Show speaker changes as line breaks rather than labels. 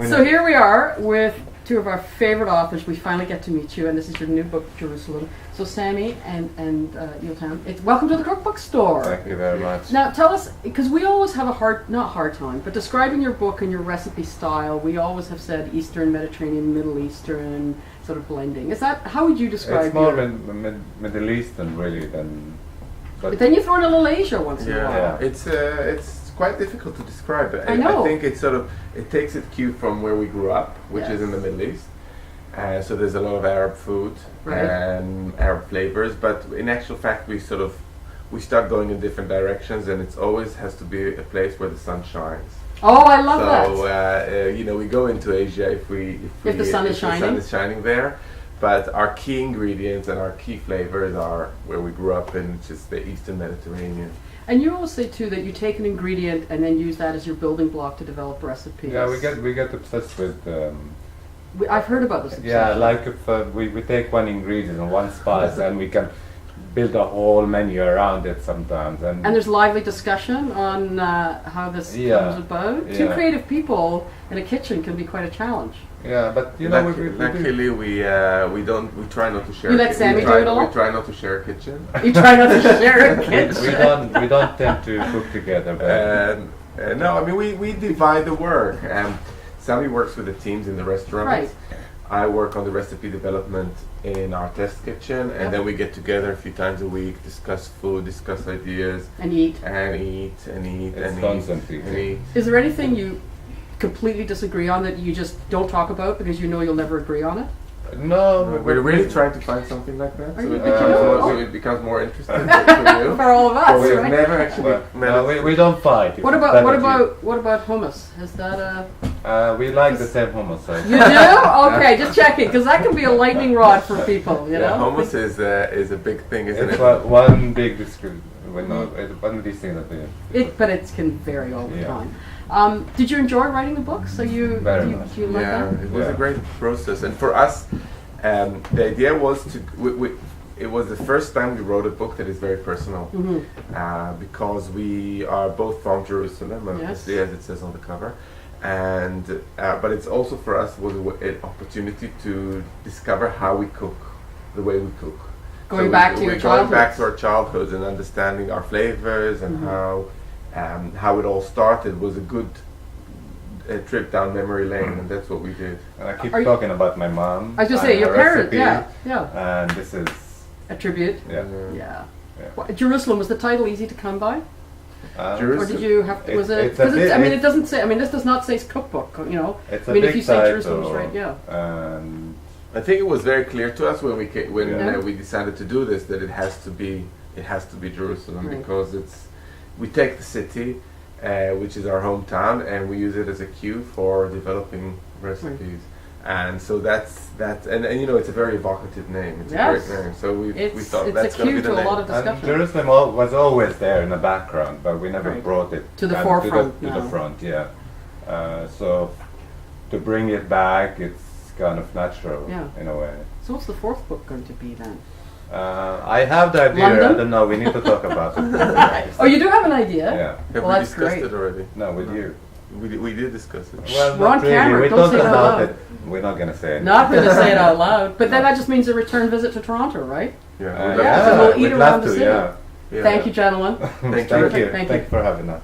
So here we are with two of our favorite authors. We finally get to meet you, and this is your new book, Jerusalem. So Sami and Yotam, welcome to the Cookbook Store.
Thank you very much.
Now tell us, because we always have not hard time, but describing your book and your recipe style, we always have said Eastern, Mediterranean, Middle Eastern sort of blending. Is that, how would you describe
it's more Middle Eastern really than...
But then you throw in a little Asia once in a while.
Yeah, it's quite difficult to describe it.
I know.
I think it takes its cue from where we grew up, which is in the Middle East. So there's a lot of Arab food and Arab flavors, but in actual fact we start going in different directions, and it always has to be a place where the sun shines.
Oh, I love that.
So we go into Asia if
the sun is shining.
The sun is shining there. But our key ingredients and our key flavors are where we grew up in, which is the Eastern Mediterranean.
And you always say too that you take an ingredient and then use that as your building block to develop recipes.
Yeah, we get obsessed with.
I've heard about this.
Yeah, like if we take one ingredient and one spice and we can build a whole menu around it sometimes. And
there's lively discussion on how this comes about. Two creative people in a kitchen can be quite a challenge.
Yeah, but
luckily we try not to share.
You let Sami do it all?
We try not to share a kitchen.
You try not to share a kitchen.
we don't tend to cook together. But
no, I mean we divide the work. Sami works with the teams in the restaurant.
Right.
I work on the recipe development in our test kitchen, and then we get together a few times a week, discuss food, discuss ideas,
and eat. Is there anything you completely disagree on that you just don't talk about because you know you'll never agree on it?
No,
we're really trying to find something like that, so it becomes more interesting for you.
For all of us,
we've
right?
never actually
we don't fight.
What about hummus? Is that
we like the same hummus.
You do? Okay, just checking, because that can be a lightning rod for people. You know,
hummus is a big thing, isn't it?
It's one big discussion. One of these things that
but it can vary all the time. Did you enjoy writing the book? So you like that?
It was a great process, and for us, the idea was it was the first time we wrote a book that is very personal, because we are both from Jerusalem, obviously, as it says on the cover, and but it's also for us was an opportunity to discover how we cook, the way we cook.
Going back to
our childhoods and understanding our flavors and how it all started was a good trip down memory lane, and that's what we did.
And I keep talking about my mom.
I was just say your parents, yeah.
And this is
a tribute.
Yeah.
Well, Jerusalem, was the title easy to come by? Or did you have? Was it?
I
mean, it doesn't say. I mean, this does not say cookbook. You know.
It's
I mean, if you say Jerusalem's right,
And
I think it was very clear to us when we decided to do this that it has to be Jerusalem, because we take the city, which is our hometown, and we use it as a cue for developing recipes. And so that's and it's a very evocative name. It's a great name. So we thought that's going to be the name.
It's a cue to a lot of discussion.
And Jerusalem was always there in the background, but we never brought it
to the forefront.
To the front, so to bring it back, it's kind of natural in a way.
So what's the fourth book going to be then?
I have the idea.
London?
I don't know. We need to talk about it.
Oh, you do have an idea?
Yeah.
Have we discussed it already?
No, with you.
We did discuss it.
Well,
we're on camera.
We
don't say it out loud.
it. We're not going to say it.
Not going to say it out loud. But then that just means a return visit to Toronto, right?
Yeah.
So we'll eat around the city.
Yeah.
Thank you, gentlemen.
Thank you. Thank you for having us.